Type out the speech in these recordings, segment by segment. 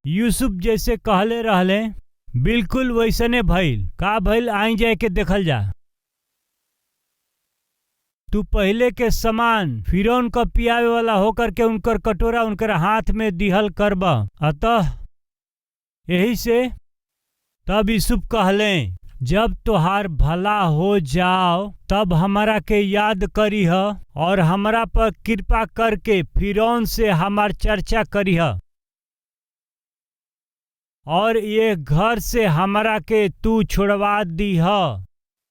यूसुफ जैसे कहले रहले बिल्कुल वैसने भइल। का भइल आई जाए के देखल जा। तू पहले के समान फिरौन का पियावे वाला होकर के उनकर कटोरा उनकर हाथ में दिहल करब। अतः यही से तब यूसुफ कहले जब तोहार भला हो जाओ तब हमारा के याद करीह और हमरा पर कृपा करके फिरौन से हमार चर्चा करीह और ये घर से हमरा के तू छुड़वा दीह।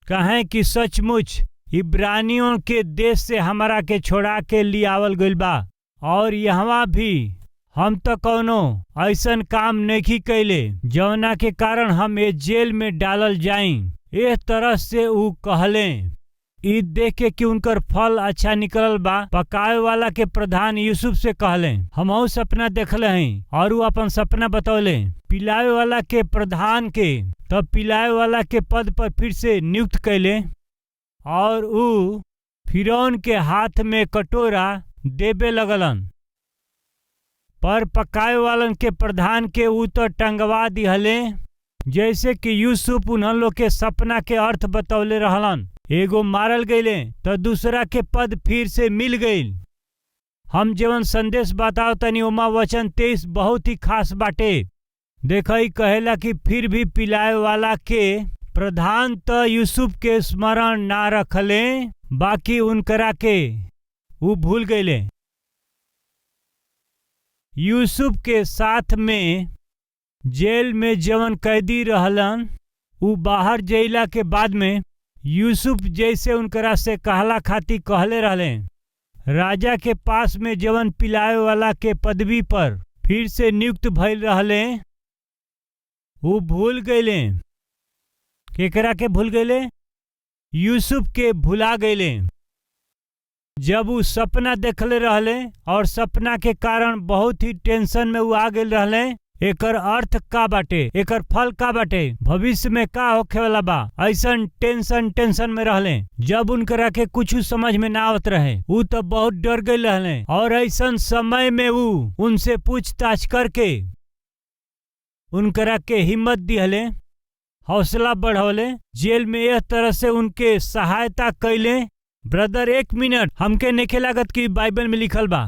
कहें कि सचमुच इब्रानियों के देश से हमरा के छोड़ा के लियावल गइल बा और यहाँ भी हम तो कौनो ऐसन काम नहीं कैले जौना के कारण हम ये जेल में डालल जाई। इस तरह से ऊ कहले ई देख के कि उनकर फल अच्छा निकलल बा। पकावे वाला के प्रधान यूसुफ से कहले हमहू सपना देखले हई और ऊ अपन सपना बतौले। पिलावे वाला के प्रधान के तब पिलावे वाला के पद पर फिर से नियुक्त कैले और ऊ फिरौन के हाथ में कटोरा देबे लगलन। पर पकावे वालन के प्रधान के ऊ तो टंगवा दिहले जैसे कि यूसुफ उन्हन लोग के सपना के अर्थ बतौले रहलन। एगो मारल गईले तो दूसरा के पद फिर से मिल गईल। हम जीवन संदेश बताओ तनी ओमा वचन 23 बहुत ही खास बाटे। देखई कहेला कि फिर भी पिलाए वाला के प्रधान तो यूसुफ के स्मरण ना रखले बाकी उनकरा के ऊ भूल गईले। यूसुफ के साथ में जेल में जवन कैदी रहलन ऊ बाहर जइला के बाद में यूसुफ जैसे उनकरा से कहला खाती कहले रहले राजा के पास में जवन पिलावे वाला के पदवी पर फिर से नियुक्त भइल रहले ऊ भूल गईले। केकरा के भूल गईले? यूसुफ के भुला गईले। जब ऊ सपना देखले रहले और सपना के कारण बहुत ही टेंशन में ऊ आ गए रहले। एकर अर्थ का बाटे, एकर फल का बाटे, भविष्य में का होखे वाला बा, ऐसन टेंशन में रहले। जब उनकरा के कुछ समझ में ना आवत रहे ऊ तो बहुत डर गए रहले और ऐसन समय में ऊ उनसे पूछताछ करके उनकरा के हिम्मत दिहले, हौसला बढ़ौले, जेल में यह तरह से उनके सहायता कैले। ब्रदर एक मिनट, हमके नेखे लागत कि बाइबल में लिखल बा।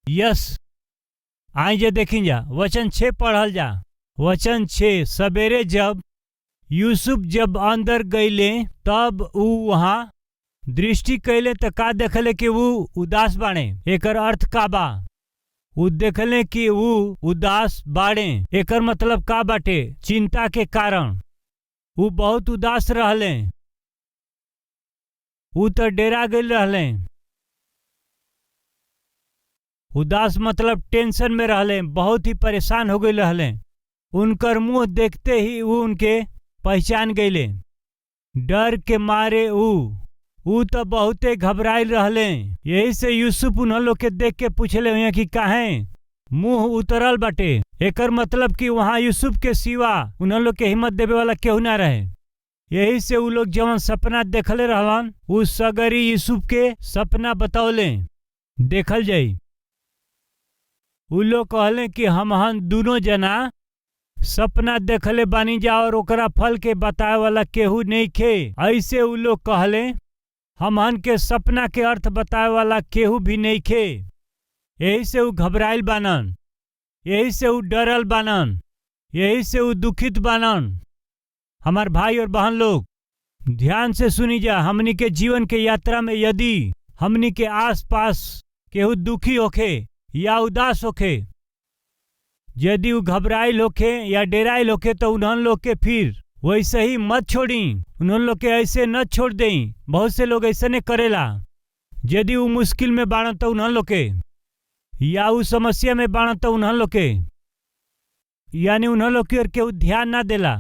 यस आई जे देखी जा वचन 6 पढ़ल जा। वचन 6 सवेरे जब यूसुफ जब अंदर गईले तब ऊ वहां दृष्टि कैले तो का देखले कि वो उदास बाणे। एकर अर्थ का बा? ऊ देखले कि वो उदास बाणे। एकर मतलब का बाटे? चिंता के कारण ऊ बहुत उदास रहले। ऊ तो डेरा गए रहले। उदास मतलब टेंशन में रहले, बहुत ही परेशान हो गए रहले। उनकर मुंह देखते ही वो उनके पहचान गईले। डर के मारे ऊ तो बहुते घबराइल रहले। यही से यूसुफ उन्हों लोग के देख के पूछले हुए कि काहे मुंह उतरल बाटे। एकर मतलब कि वहां यूसुफ के सिवा उन्हों लोग के हिम्मत देवे वाला केहू ना रहे। यही से ऊ लोग जवन सपना देखले रहलन ऊ सगरी यूसुफ के सपना बतौले। देखल जाई ऊ लोग कहले कि हमहन दोनों जना सपना देखले बानी जा और ओकरा फल के बताए वाला केहू नहीं खे। ऐसे ऊ लोग कहले हमहन के सपना के अर्थ बताए वाला केहू भी नहीं खे। यही से ऊ घबराइल बानन, यही से ऊ डरल बानन, यही से ऊ दुखित बानन। हमार भाई और बहन लोग ध्यान से सुनी जा। हमनी के जीवन के यात्रा में यदि हमनी के आस पास केहू दुखी होखे या उदास होखे, यदि वो घबराइल होखे या डेराइल होखे तो उन्हन लोग के फिर वैसे ही मत छोड़ी। उन्हन लोग के ऐसे न छोड़ दें। बहुत से लोग ऐसे ने करेला। यदि वो मुश्किल में बाड़न तो उन्हन लोग के या वो समस्या में बाड़न तो उन्हन लोग के यानी उन्हन लोग के केहू ध्यान ना देला।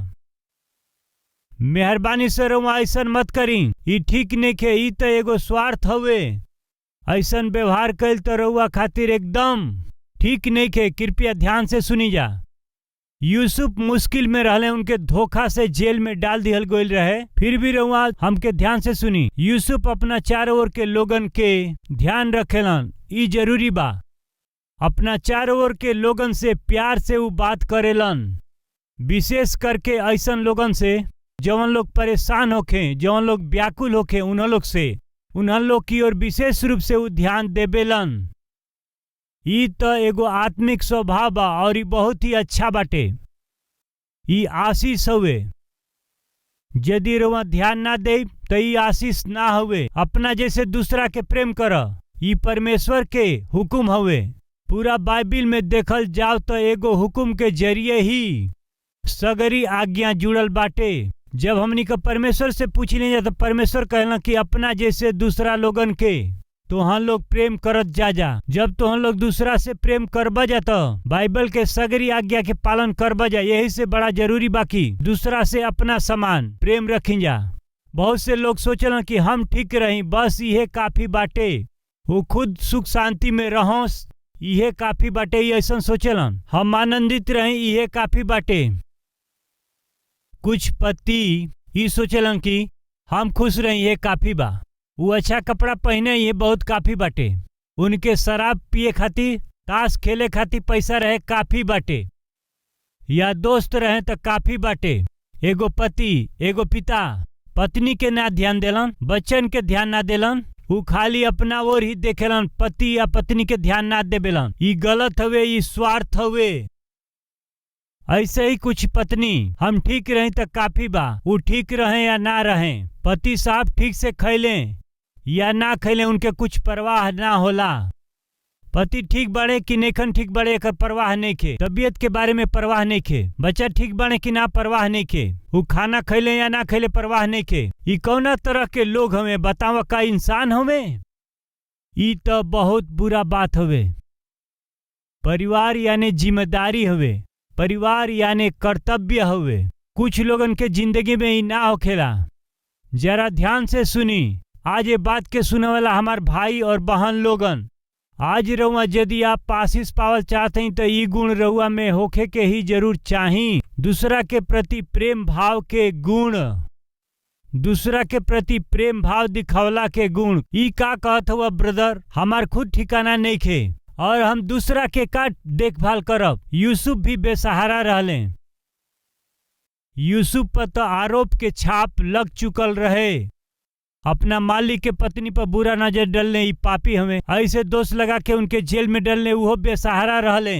मेहरबानी से रउआ ऐसन मत करी, ई ठीक नहीं खे। ई तो एगो स्वार्थ हवे। ऐसन व्यवहार कैल तो रउआ खातिर एकदम ठीक नहीं खे। कृपया ध्यान से सुनी जा। यूसुफ मुश्किल में रहले, उनके धोखा से जेल में डाल दिहल गईल रहे। फिर भी रउआ हमके ध्यान से सुनी। यूसुफ अपना चारों ओर के लोगन के ध्यान रखेलन, ई जरूरी बा। अपना चारों ओर के लोगन से प्यार से वो बात करेलन, विशेष करके ऐसन लोगन से जवन लोग परेशान होखे, जवन लोग व्याकुल होखे, उन्ह लोग की ओर विशेष रूप से वो ध्यान देवेलन। ई तो एगो आत्मिक स्वभाव बा और ई बहुत ही अच्छा बाटे। ई आशीष हवे। यदि रउआ ध्यान ना दे तो ई आशीष ना हवे। अपना जैसे दूसरा के प्रेम कर, ई परमेश्वर के हुक्म हवे। पूरा बाइबिल में देखल जाओ तो एगो हुक्म के जरिए ही सगरी आज्ञा जुड़ल बाटे। जब हमनी का परमेश्वर से पूछ ले तो परमेश्वर कहला कि अपना जैसे दूसरा लोगन के तो हम लोग प्रेम करत जा। जब तो हम लोग दूसरा से प्रेम करबा जा तो बाइबल के सगरी आज्ञा के पालन करबा जा। यही से बड़ा जरूरी बाकी दूसरा से अपना समान प्रेम रखी जा। बहुत से लोग सोचलन कि हम ठीक रही, बस यह काफी बाटे, वो खुद सुख शांति में रहो, यह काफी बाटे। ऐसा सोचलन हम आनंदित रही, यह काफी बाटे। कुछ पति ये सोचलन कि हम खुश रही, ये काफी बा। वो अच्छा कपड़ा पहने, ये बहुत काफी बाटे। उनके शराब पिए खातिर, ताश खेले खातिर पैसा रहे, काफी बाटे। या दोस्त रहे तो काफी बाटे। एगो पति, एगो पिता पत्नी के ना ध्यान देलन, बच्चन के ध्यान ना देलन, वो खाली अपना ओर ही देखेलन, पति या पत्नी के ध्यान ना देवेलन। ये गलत हवे, ये स्वार्थ हवे। ऐसे ही कुछ पत्नी हम ठीक रही तो काफी बा, वो ठीक रहे या ना रहे, पति साहब ठीक से खैले या ना खैले, उनके कुछ परवाह ना होला। पति ठीक बड़े कि नेखन ठीक बड़े एकर परवाह नहीं खे, तबीयत के बारे में परवाह नहीं खे, बच्चा ठीक बने कि ना परवाह नहीं खे, वो खाना खैले या ना खैले परवाह नहीं खे। ई कौना तरह के लोग हमें बतावा, का इंसान हमें? ई तो बहुत बुरा बात हवे। परिवार यानी जिम्मेदारी हवे, परिवार यानी कर्तव्य हवे। कुछ लोगन के जिंदगी में ही ना होखेला। जरा ध्यान से सुनी, आज ये बात के सुने वाला हमार भाई और बहन लोगन, आज रउआ यदि आप आशीष पावल चाहते हैं तो ई गुण रउआ में होखे के ही जरूर चाही। दूसरा के प्रति प्रेम भाव के गुण, दूसरा के प्रति प्रेम भाव दिखावला के गुण। ई का कहत हुआ ब्रदर, हमार खुद ठिकाना नहीं खे और हम दूसरा के का देखभाल करब। यूसुफ भी बेसहारा रहले। यूसुफ पर तो आरोप के छाप लग चुकल रहे। अपना मालिक के पत्नी पर बुरा नजर डलने, ही पापी हमें ऐसे दोष लगा के उनके जेल में डलने, वो बेसहारा रहले।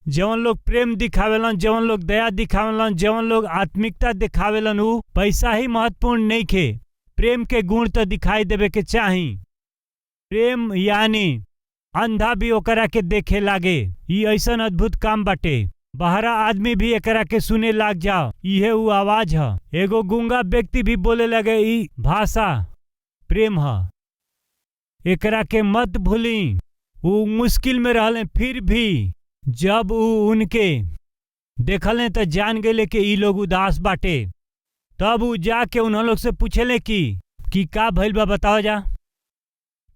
जवन लोग प्रेम दिखावेलन, जवन लोग दया दिखावेलन, जवन लोग आत्मिकता दिखावेलन, वो पैसा ही महत्वपूर्ण नहीं खे। प्रेम के गुण तो दिखाई देवे के चाही। प्रेम यानी अंधा भी ओकरा के देखे लागे। ये ऐसा अद्भुत काम बाटे, बहरा आदमी भी एकरा के सुने लाग जाओ। यह वो आवाज है। एगो गूंगा व्यक्ति भी बोले लगे, ई भाषा प्रेम है, एकरा के मत भूली। वो मुश्किल में रहले, फिर भी जब वो उनके देखले तो जान गए कि ई लोग उदास बाटे। तब वो जाके उन्हों लोग से पूछले कि का भइल बा, बताओ जा,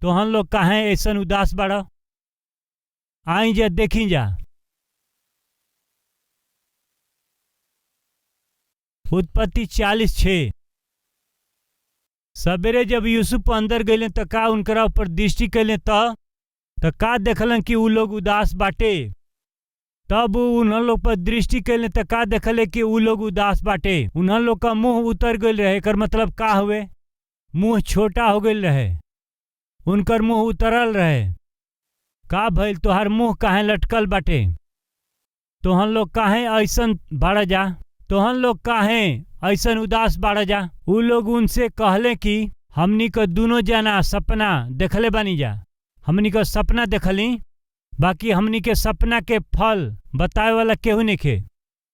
तो हम लोग काहे ऐसा उदास बाड़ा। आई जा देखी जा। उत्पत्ति 40:6। सवेरे जब यूसुफ अंदर गए तो का उनकरा ऊपर दृष्टि कैले तो का देखलन कि उ लोग उदास बाटे। तब उन्हों लोग पर दृष्टि कैले तो का देखले कि उ लोग उदास बाटे। उन्हों लोग का मुंह उतर गए रहे। एकर मतलब का हुए, मुंह छोटा हो गए रहे, उनकर मुंह उतरल रहे। का भइल, तोहार मुंह काहे लटकल बाटे, तोहन लोग काहे ऐसन बाड़ा जा, तोहन लोग काहे ऐसन उदास बाड़ा जा। उ लोग उनसे कहले कि हमनी का दोनों जना सपना देखले बानी जा। हमनी का सपना देखली, बाकी हमनी के सपना के फल बताए वाला केहू नहीं खे।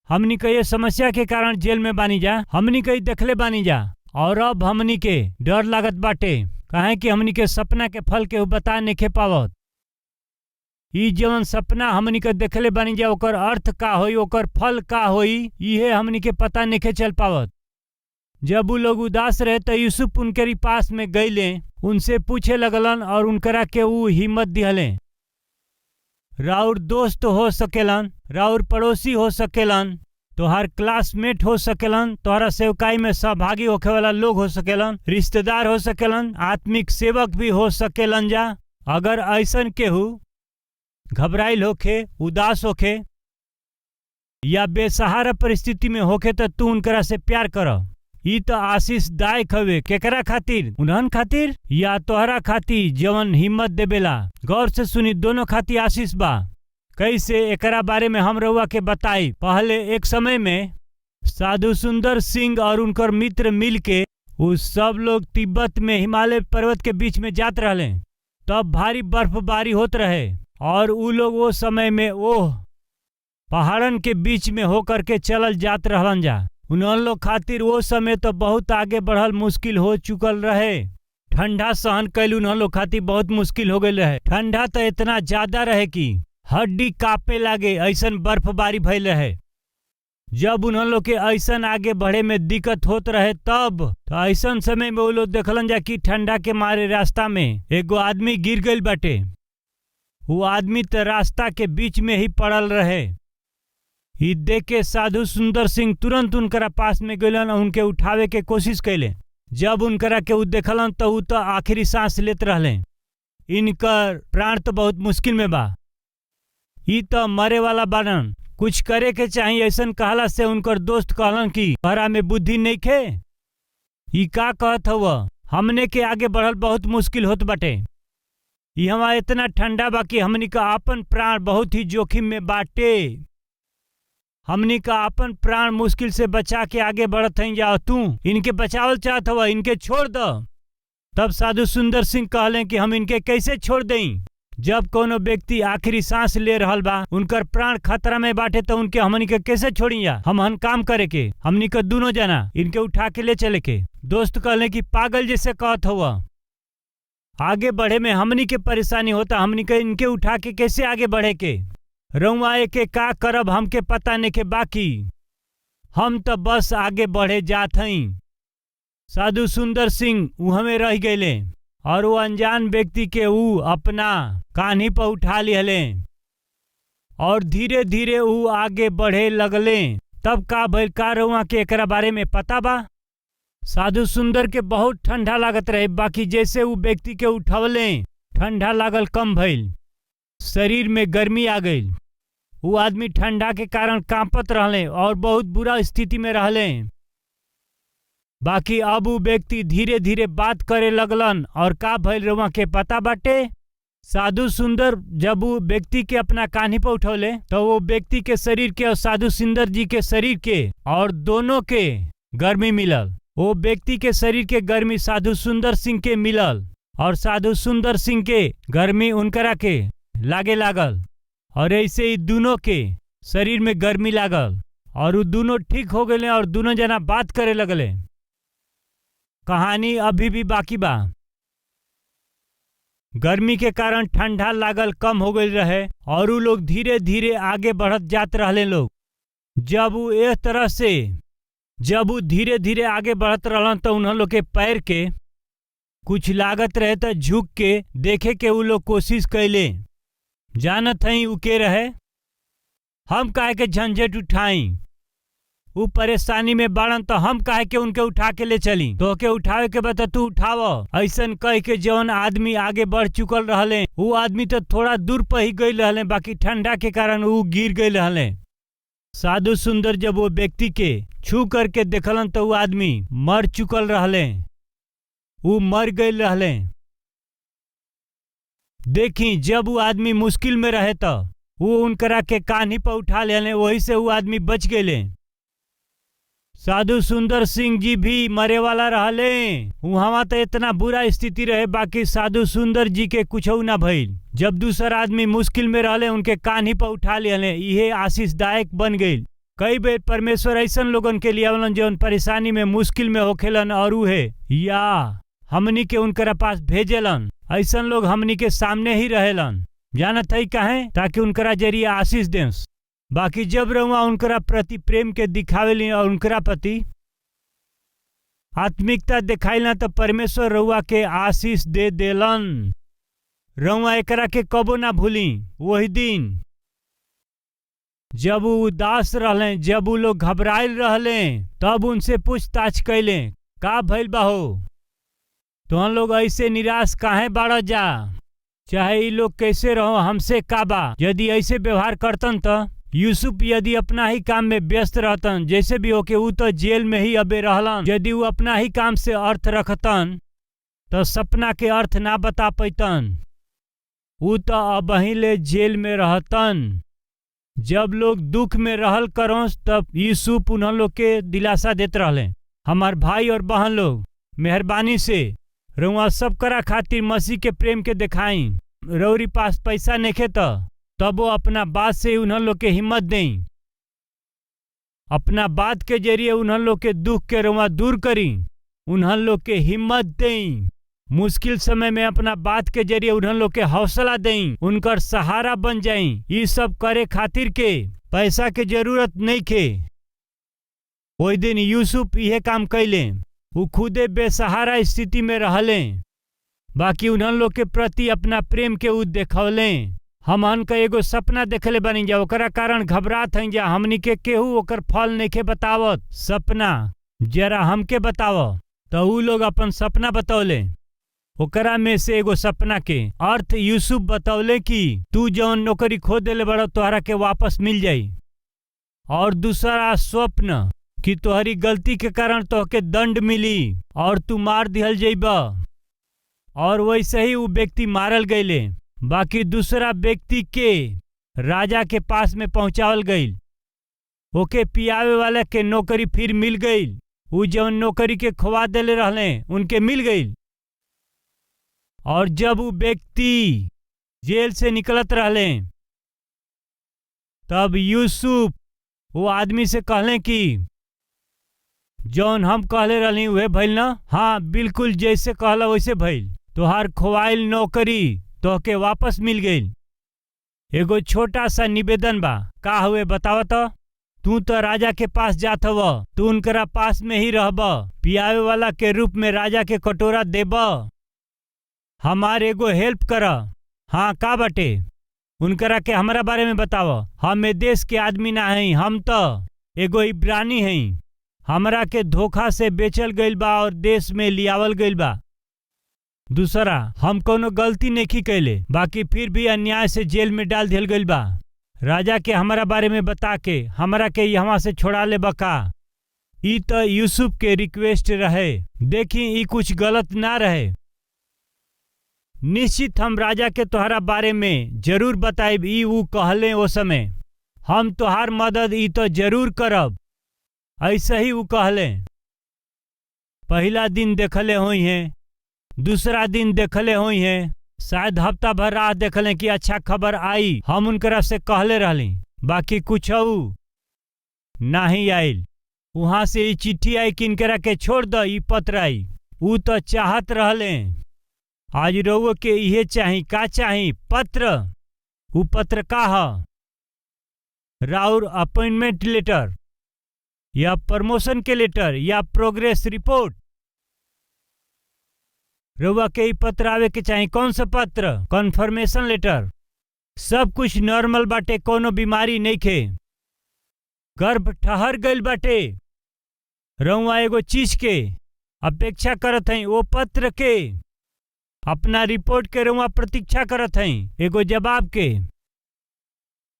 हमनी का ये समस्या के कारण जेल में बानी जा, हमनी का देखले बानी जा, और अब हमनी के डर लागत बाटे काहे कि हमनी के सपना के फल केहू बता नहीं खे पावत। ई जवन सपना हमनी के देखले बानी जा, ओकर अर्थ का होई, ओकर फल का होई, इहे हमनी के पता नहीं चल पावत। जब वो लोग उदास रहे तो यूसुफ उनके पास में गईले, उनसे पूछे लगलन और उनकरा के वो हिम्मत दिहले। राउर दोस्त हो सकेलन, राउर पड़ोसी हो सकेलन, तोहार क्लासमेट हो सकेलन, तोहरा सेवकाई में सहभागी होखे वाला लोग हो सकेलन, रिश्तेदार हो सकेलन, आत्मिक सेवक भी हो सकेलन जा। अगर ऐसन केहू घबराइल होखे, उदास होखे या बेसहारा परिस्थिति में होखे तो तू उनकरा से प्यार कर। ई तो आशीषदायक हवे। केकरा खातिर? उन्हन खातिर या तोहरा खातिर जवन हिम्मत देवेला। गौर से सुनी, दोनों खातिर आशीष बा। कैसे, एकरा बारे में हम रउआ के बताई। पहले एक समय में साधु सुंदर सिंह और उनकर मित्र मिल के उस सब लोग तिब्बत में हिमालय पर्वत के बीच में जात रहले। तब भारी बर्फबारी होत रहे और उ लोग वो समय में ओह पहाड़न के बीच में होकर के चलल जात रहलन जा। उन्हन लोग खातिर वो समय तो बहुत आगे बढ़ल मुश्किल हो चुकल रहे। ठंडा सहन कैल उन्हन लोग खातिर बहुत मुश्किल हो गई रहे। ठंडा तो इतना ज्यादा रहे कि हड्डी कांपे लागे, ऐसन बर्फबारी भइल रहे। जब उन्हन लोग के ऐसन आगे बढ़े में दिक्कत होत रहे तब तो ऐसन समय में वो लोग देखलन जा कि ठंडा के मारे रास्ता में एगो आदमी गिर गइल बाटे। वो आदमी तो रास्ता के बीच में ही पड़ल रहे। ई देख के साधु सुंदर सिंह तुरंत उनकरा पास में गइलन और उनके उठावे के कोशिश कैले। जब उनकरा के उ देखलन तो उ तो आखिरी सांस लेत रहले। इनकर प्राण तो बहुत मुश्किल में बा। ई तो मरे वाला बानन, कुछ करे के चाहिए। ऐसन कहला से उनकर दोस्त कहलन कि तोहरा में बुद्धि नहीं खे। ई का कहत हव? हमने के आगे बढ़ल बहुत मुश्किल होत बाटे। ई हमारा इतना ठंडा बा कि हमनी का आपन प्राण बहुत ही जोखिम में बाटे। हमनी का अपन प्राण मुश्किल से बचा के आगे बढ़त हई जा, तू इनके बचावल चाहत हवा, इनके छोड़ द। तब साधु सुंदर सिंह कहले कि हम इनके कैसे छोड़ दें? जब कोनो व्यक्ति आखिरी सांस ले रहल बा, उनकर प्राण खतरा में बाटे तो उनके हमनी के कैसे छोड़ी जा? हमन काम करे के, हमनी के दोनों जना इनके उठा के ले चले के। दोस्त कहले कि पागल जैसे कहत हुआ, आगे बढ़े में हमनी के परेशानी होता, हमनी के इनके उठा के कैसे आगे बढ़े के? रउआ के का करब हमके पता नहीं के, बाकी हम तो बस आगे बढ़े जात हई। साधु सुंदर सिंह उह में रह गए और वो अनजान व्यक्ति के ऊ अपना कान्ही पर उठा लिहले और धीरे धीरे ऊ आगे बढ़े लगले। तब का भइल, का रउआ के एकरा बारे में पता बा? साधु सुंदर के बहुत ठंडा लागत रहे, बाकी जैसे ऊ व्यक्ति के उठवले ठंडा लागल कम भइल, शरीर में गर्मी आ गई। वो आदमी ठंडा के कारण कांपत रहले और बहुत बुरा स्थिति में रहले। बाकी अब वो व्यक्ति धीरे धीरे बात करे लगलन और का भइल रउआ के पता बाटे? साधु सुंदर जब वो व्यक्ति के अपना कान्ही पर उठौले तो वो व्यक्ति के शरीर के और साधु सुंदर जी के शरीर के और दोनों के गर्मी मिलल। वो व्यक्ति के शरीर के गर्मी साधु सुंदर सिंह के मिलल और साधु सुंदर सिंह के गर्मी उनकरा के लागे लागल और ऐसे ही दोनों के शरीर में गर्मी लागल और वो दोनों ठीक हो गए और दोनों जना बात करे लगले। कहानी अभी भी बाकी बा। गर्मी के कारण ठंडा लागल कम हो गई रहे और वो लोग धीरे धीरे आगे बढ़त जात रहले लोग। जब वो इस तरह से धीरे धीरे आगे बढ़त रहलन तो उन्होंने लोग के पैर के कुछ लागत रहे तो झुक के देखे के वो लोग कोशिश कैले। जानत हई उ के रहे? हम काहे के झंझट उठाई, वो परेशानी में बाड़न तो हम काहे के उनके उठा के ले चली। तो के उठावे के बता तू उठाव। ऐसन कह के जौन आदमी आगे बढ़ चुकल रहले वो आदमी तो थोड़ा दूर पर ही गई रहले, बाकी ठंडा के कारण वो गिर गई रहले। साधु सुंदर जब वो व्यक्ति के छू करके देखलन तो वो आदमी मर चुकल रहले, वो मर गई रहले। देखी जब वो आदमी मुश्किल में रहे तो वो उनकरा के कान्ही पर उठा ले, वही से वो आदमी बच गए। साधु सुंदर सिंह जी भी मरे वाला रहले, वहां तो इतना बुरा स्थिति रहे, बाकी साधु सुंदर जी के कुछ ना भइल। जब दूसरा आदमी मुश्किल में रहले उनके कान्ही पर उठा ले, यह आशीषदायक बन गई। कई बार परमेश्वर ऐसन लोगन के लिए आवलन जो परेशानी में मुश्किल में होखेलन और उहे या हमनी के उनकरा पास भेजेलन। ऐसन लोग हमनी के सामने ही रहेलन। जानत है काहे? ताकि उनकरा जरिए आशीष दें। बाकी जब रउआ उनकरा प्रति प्रेम के दिखावेली और उनकरा प्रति आत्मिकता दिखाइला तो परमेश्वर रउआ के आशीष दे देलन। रउआ एकरा के कबो ना भूली। वही दिन जब वो उदास रहले, जब वो लोग घबराइल रहले, तब उनसे पूछताछ कैले, का भइल बा हो? तो हम लोग ऐसे निराश काहे बाड़ जा? चाहे ई लोग कैसे रहो हमसे का बा। यदि ऐसे व्यवहार करतन तो यूसुफ यदि अपना ही काम में व्यस्त रहतन, जैसे भी होके ऊ तो जेल में ही अबे रहलन। यदि ऊ अपना ही काम से अर्थ रखतन तो सपना के अर्थ ना बता पैतन। ऊ तो अब ही ले जेल में रहतन। जब लोग दुख में रहल करो तब यूसुफ उन्हें लोग के दिलासा देते रहले, हमार भाई और बहन लोग मेहरबानी से रउआ सब करा खातिर मसीह के प्रेम के दिखाई। रउरी पास पैसा नइखे तब वो अपना बात से उन्हें लोग के हिम्मत दें। अपना बात के जरिए उन्हें लोग के दुख के रउआ दूर करी, उन्हें लोग के हिम्मत दें। मुश्किल समय में अपना बात के जरिए उन्हें लोग के हौसला दें, उनकर सहारा बन जाएं। ये सब करे खातिर के पैसा के जरूरत नहीं खे। ओई दिन यूसुफ यह काम कैले। वो खुदे बेसहारा स्थिति में रहले, बाकी उन्हें लोग के प्रति अपना प्रेम के ऊ देखौले। हमन का एगो सपना देखले बनी जा, ओकरा कारण घबरात हई जा। हमनी के केहू ओकर फल नइखे बतावत। सपना जरा हमके बताव। तो ऊ लोग अपन सपना बतौले। ओकरा में से एगो सपना के अर्थ यूसुफ बतौले कि तू जौन नौकरी खो देले बड़ा तोहरा के वापस मिल जाई। और दूसरा स्वप्न कि तोहरी गलती के कारण तोहके दंड मिली और तू मार दिहल जइबा। और वैसे ही वो व्यक्ति मारल गईले। बाकी दूसरा व्यक्ति के राजा के पास में पहुंचावल गईल। ओके पियावे वाला के नौकरी फिर मिल गई। ऊ जौन नौकरी के खोवा देले रहले उनके मिल गई। और जब वो व्यक्ति जेल से निकलत रहले तब यूसुफ वो आदमी से कहले कि जौन हम कहले रहली वह भइल ना। हाँ बिल्कुल जैसे कहला वैसे भइल। तोहार खोवाइल नौकरी तोहके वापस मिल गई। एगो छोटा सा निवेदन बा, का हुए बताव तो। तू तो राजा के पास जात हव, तू उनकरा पास में ही रहब, पियावे वाला के रूप में राजा के कटोरा देब। हमार एगो हेल्प कर। हाँ का बटे, उनकरा के हमरा बारे में बताव। हम ए देश के आदमी ना हई, हम तो एगो इब्रानी हई। हमरा के धोखा से बेचल गईल बा और देश में लियावल गईल बा। दूसरा, हम कोनो गलती नहीं कैले, बाकी फिर भी अन्याय से जेल में डाल दियल गईल बा। राजा के हमारा बारे में बता के हमरा के यहाँ से छोड़ा ले बका। ई तो यूसुफ के रिक्वेस्ट रहे। देखी ई कुछ गलत ना रहे। निश्चित हम राजा के तोहरा बारे में जरूर बताइब। ई ऊ कहले ओ समय, हम तोहार मदद ई तो जरूर करब। ऐसे ही ऊ कहले। पहला दिन देखले हुई हैं, दूसरा दिन देखले हुई हैं, शायद हफ्ता भर राह देखले कि अच्छा खबर आई। हम उनकरा से कहले रहली, बाकी कुछ नहीं आइल। वहां से ई चिट्ठी आई कि इनकरा के छोड़ द। ई पत्र आई। ऊ तो चाहत रहले आज रउआ के इहे चाही। का चाही? पत्र। ऊ पत्र का ह? राउर अपॉइंटमेंट लेटर या प्रमोशन के लेटर या प्रोग्रेस रिपोर्ट। रउआ के ई पत्र आवे के चाही। कौन सा पत्र? Confirmation letter. सब कुछ नॉर्मल बाटे, कोनो बीमारी नहीं खे। गर्भ ठहर गईल बाटे। रउआ एगो चीज के अपेक्षा करत हई, वो पत्र के। अपना रिपोर्ट के रउआ प्रतीक्षा करत हई, एगो जवाब के।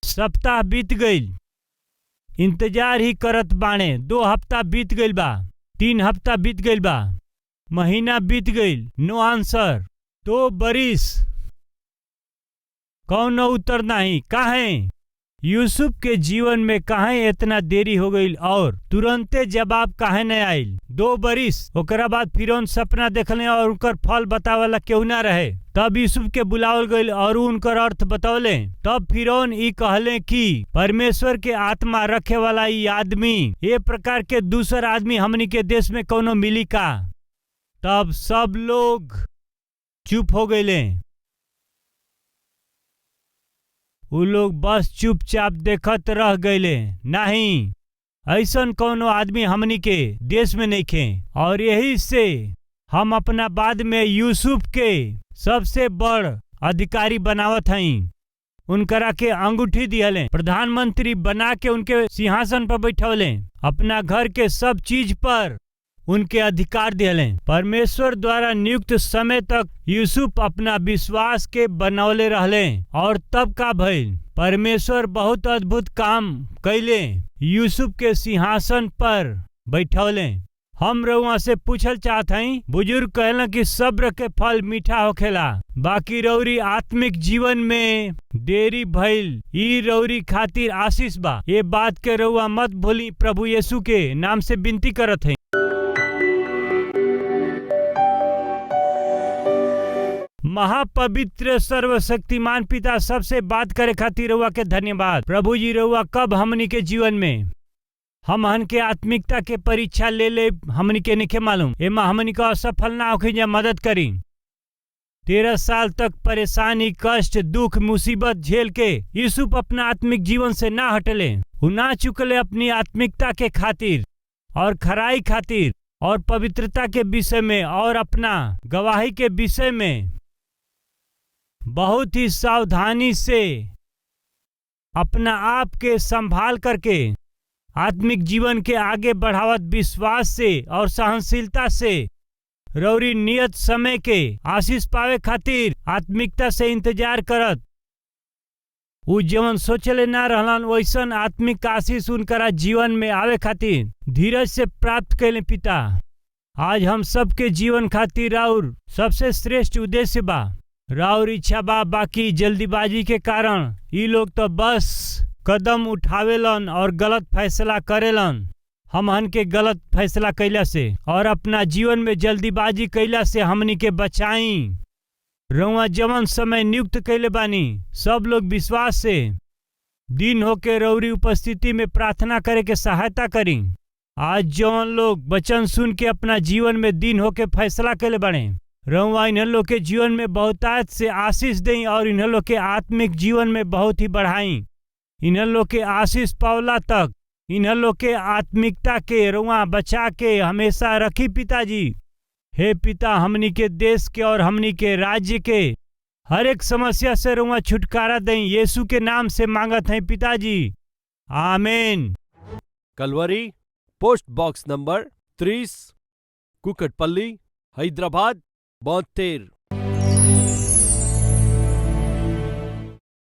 सप्ताह बीत गईल, इंतजार ही करत बाणे। 2 हफ्ता बीत गईल बा, 3 हफ्ता बीत गईल बा, महीना बीत गईल, नो आंसर। 2 बरिस, कौन उत्तर नहीं। काहे? यूसुफ के जीवन में काहे इतना देरी हो गई और तुरंते जवाब काहे न आइल। 2 बरिस ओकरा बाद फिरौन सपना देखले और उनकर फल बतावला केहू ना रहे। तब यूसुफ के बुलावल गईल और उनकर अर्थ बतौले। तब फिरौन ई कहले कि परमेश्वर के आत्मा रखे वाला ई आदमी ये प्रकार के दूसर आदमी हमनी के देश में कोनो मिली का? तब सब लोग चुप हो गईले। उ लोग बस चुपचाप देखत रह गईले। नहीं, ऐसन कोनो आदमी हमनी के देश में नहीं खे। और यही से हम अपना बाद में यूसुफ के सबसे बड़ अधिकारी बनावत हई। उनकरा के अंगूठी दियले, प्रधानमंत्री बना के उनके सिंहासन पर बैठौले। अपना घर के सब चीज पर उनके अधिकार दिले। परमेश्वर द्वारा नियुक्त समय तक यूसुफ अपना विश्वास के बनौले रहले और तब का भइल, परमेश्वर बहुत अद्भुत काम कैले, यूसुफ के सिंहासन पर बैठौले। हम रउआ से पूछल चाहत हई, बुजुर्ग कहला कि सब्र के फल मीठा होखेला, बाकी रउरी आत्मिक जीवन में देरी भइल ई रउरी खातिर आशीष बा। ये बात के रउआ मत भूली। प्रभु यीशु के नाम से विनती करत हई। महापवित्र सर्वशक्तिमान पिता, सबसे बात करे खातिर रउआ के धन्यवाद। प्रभु जी, रउआ कब हमनी के जीवन में हमन के आत्मिकता के परीक्षा ले हमनी के नहीं मालूम, एमा हमनी का असफल ना होके जा मदद करी। 13 साल तक परेशानी, कष्ट, दुख, मुसीबत झेल के यूसुफ अपना आत्मिक जीवन से ना हटले। वो ना चुकले अपनी आत्मिकता के खातिर और खराई खातिर और पवित्रता के विषय में और अपना गवाही के विषय में बहुत ही सावधानी से अपना आप के संभाल करके आत्मिक जीवन के आगे बढ़ावत विश्वास से और सहनशीलता से रौरी नियत समय के आशीष पावे खातिर आत्मिकता से इंतजार करत। उ जवन सोचले ना रहलन वैसन आत्मिक आशीष उनकरा जीवन में आवे खातिर धीरज से प्राप्त कैले। पिता, आज हम सबके जीवन खातिर राउर सबसे श्रेष्ठ उद्देश्य बा, राउर इच्छा बा, बाकी जल्दीबाजी के कारण ये लोग तो बस कदम उठावेलन और गलत फैसला करेलन। हमन के गलत फैसला कैला से और अपना जीवन में जल्दीबाजी कैला से हमनी के बचाई। रउआ जवन समय नियुक्त कैले बानी, सब लोग विश्वास से दिन होके रउरी उपस्थिति में प्रार्थना करे के सहायता करी। आज जवन लोग वचन सुन के अपना जीवन में दिन होके फैसला कैले बाने, रउआ इन्हन लोग के जीवन में बहुतायत से आशीष दें और इन्हन लोग के आत्मिक जीवन में बहुत ही बढ़ाई। इन्हन लोग के आशीष पावला तक इन्हन लोग के आत्मिकता के रउआ बचा के हमेशा रखी। पिताजी, हे पिता, हमनी के देश के और हमनी के राज्य के हर एक समस्या से रउआ छुटकारा दें। यीशु के नाम से मांगत हैं पिताजी, आमीन। Calvary, post box number 30, Kukatpally, Hyderabad 72।